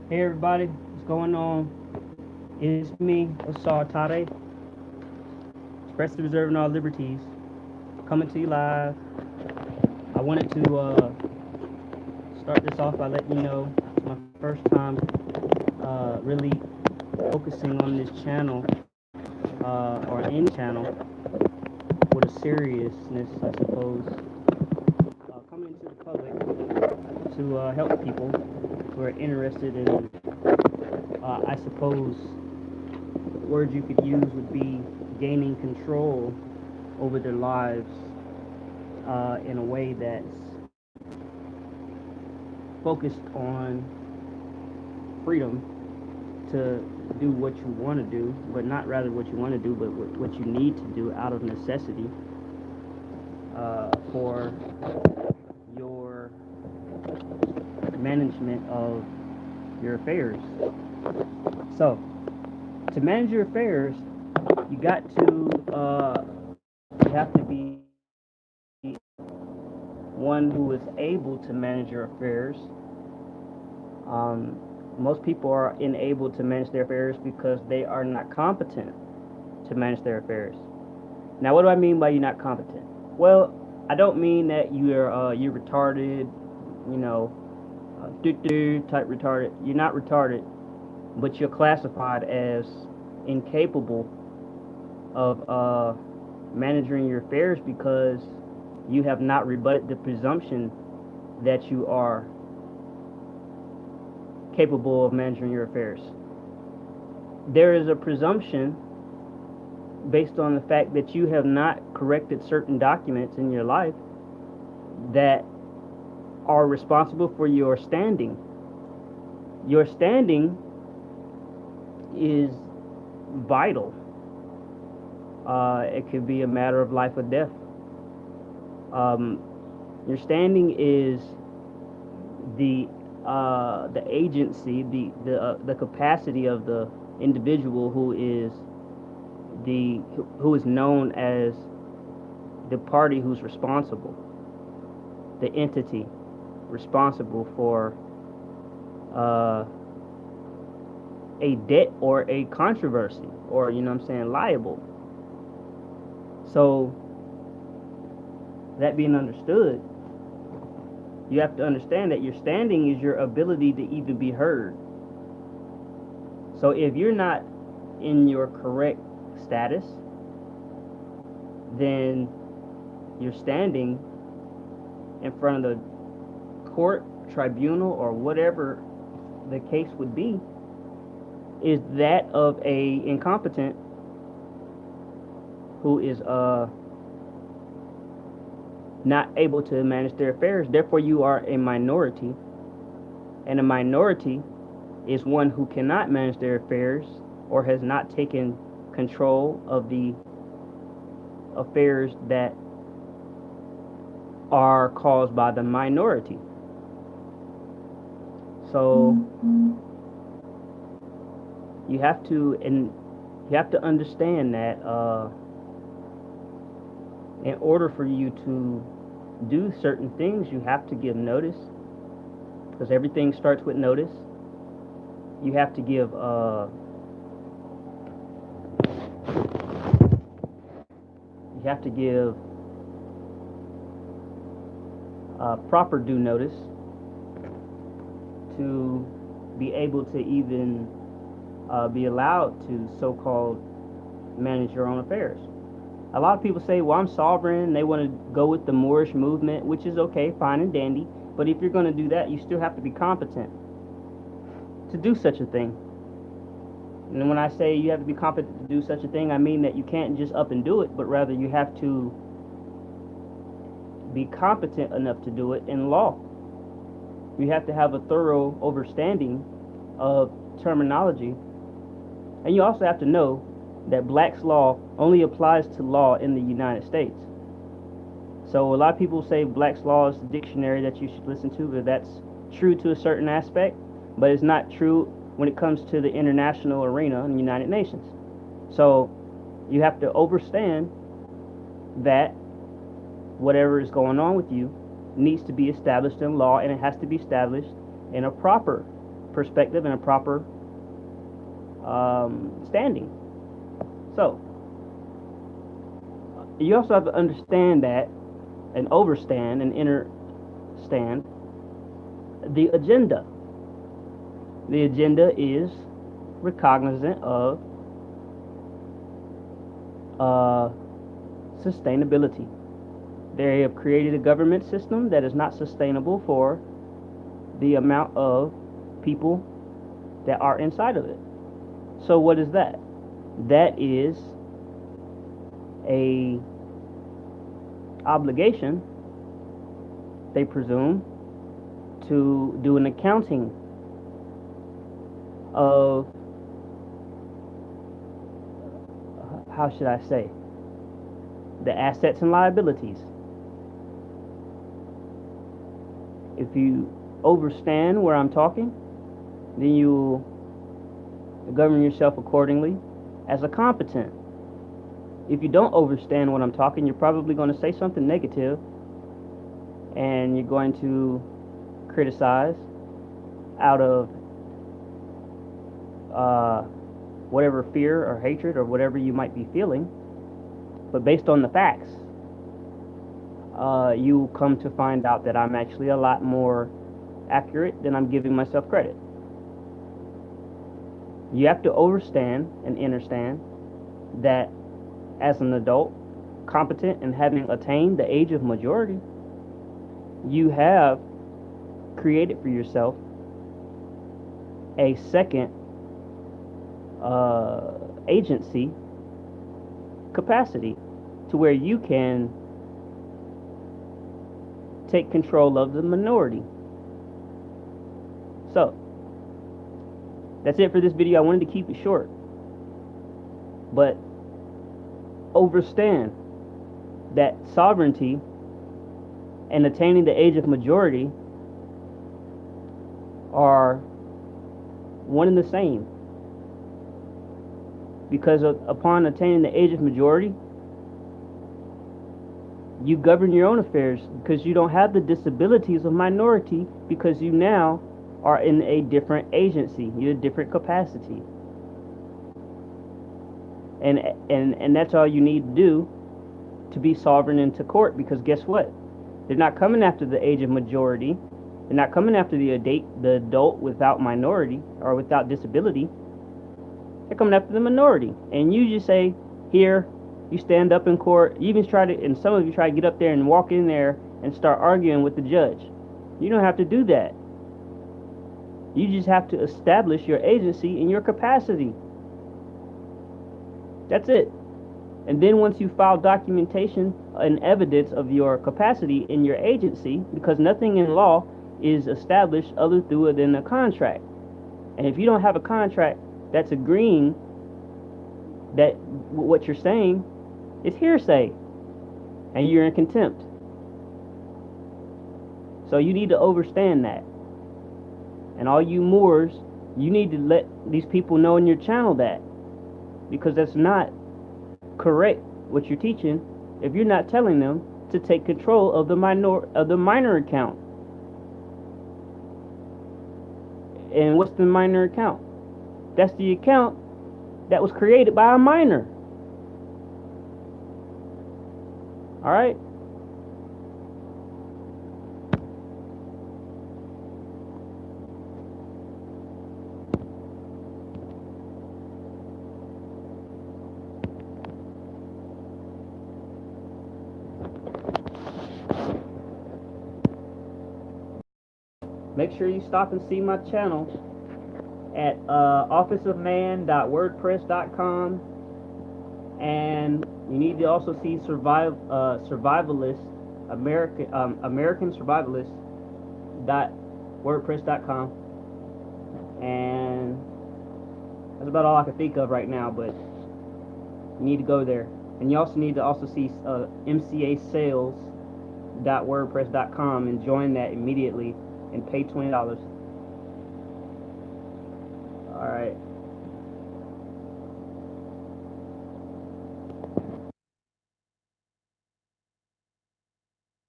Hey everybody, what's going on? It's me, Asar Tade, expressly reserving all liberties, coming to you live. I wanted to start this off by letting you know it's my first time really focusing on this channel or any channel with a seriousness, I suppose, coming into the public to help people who are interested in, I suppose, words you could use would be gaining control over their lives in a way that's focused on freedom to do what you want to do, but not rather what you want to do, but what you need to do out of necessity for your management of your affairs. So, to manage your affairs, you got to you have to be one who is able to manage your affairs. Most people are unable to manage their affairs because they are not competent to manage their affairs. Now, what do I mean by you're not competent? Well, I don't mean that you're retarded, you know, type retarded. You're not retarded, but you're classified as incapable of managing your affairs because you have not rebutted the presumption that you are capable of managing your affairs. There is a presumption based on the fact that you have not corrected certain documents in your life that are responsible for your standing. Your standing is vital. It could be a matter of life or death. Um, your standing is the agency, the capacity of the individual who is known as the party who's responsible, the entity responsible for uh, a debt or a controversy, or you know what I'm saying, liable. So that being understood, you have to understand that your standing is your ability to even be heard. So if you're not in your correct status, then your standing in front of the court, tribunal, or whatever the case would be is that of a incompetent who is not able to manage their affairs. Therefore, you are a minority, and a minority is one who cannot manage their affairs or has not taken control of the affairs that are caused by the minority. So you have to understand that in order for you to do certain things, you have to give notice because everything starts with notice. You have to give proper due notice to be able to even be allowed to so-called manage your own affairs. A lot of people say, well, I'm sovereign. They want to go with the Moorish movement, which is okay, fine and dandy. But if you're going to do that, you still have to be competent to do such a thing. And when I say you have to be competent to do such a thing, I mean that you can't just up and do it, but rather you have to be competent enough to do it in law. You have to have a thorough understanding of terminology. And you also have to know that Black's Law only applies to law in the United States. So a lot of people say Black's Law is the dictionary that you should listen to, but that's true to a certain aspect, but it's not true when it comes to the international arena in the United Nations. So you have to understand that whatever is going on with you needs to be established in law, and it has to be established in a proper perspective and a proper standing. So you also have to understand that and overstand and understand the agenda. The agenda is recognizant of sustainability. They have created a government system that is not sustainable for the amount of people that are inside of it. So what is that? That is a obligation, they presume, to do an accounting of, how should I say, the assets and liabilities. If you overstand where I'm talking, then you govern yourself accordingly as a competent. If you don't overstand what I'm talking, you're probably going to say something negative, and you're going to criticize out of whatever fear or hatred or whatever you might be feeling. But based on the facts, you come to find out that I'm actually a lot more accurate than I'm giving myself credit. You have to overstand and understand that as an adult, competent, and having attained the age of majority, you have created for yourself a second agency capacity to where you can take control of the minority. So that's it for this video. I wanted to keep it short, but understand that sovereignty and attaining the age of majority are one and the same, because upon attaining the age of majority, you govern your own affairs, because you don't have the disabilities of minority, because you now are in a different agency, you're a different capacity. And that's all you need to do to be sovereign into court, because guess what? They're not coming after the age of majority. They're not coming after the adult without minority or without disability. They're coming after the minority. And you just say, here, you stand up in court. You even try to, and some of you try to get up there and walk in there and start arguing with the judge. You don't have to do that. You just have to establish your agency and your capacity. That's it. And then once you file documentation and evidence of your capacity in your agency, because nothing in law is established other than a contract. And if you don't have a contract that's agreeing that what you're saying is hearsay, and you're in contempt. So you need to understand that. And all you Moors, you need to let these people know in your channel that, because that's not correct what you're teaching if you're not telling them to take control of the minor account. And what's the minor account? That's the account that was created by a minor. All right? Make sure you stop and see my channel at officeofman.wordpress.com, and you need to also see survivalist American survivalist.wordpress.com, and that's about all I can think of right now. But you need to go there, and you also need to see mcasales.wordpress.com and join that immediately and pay $20. All right.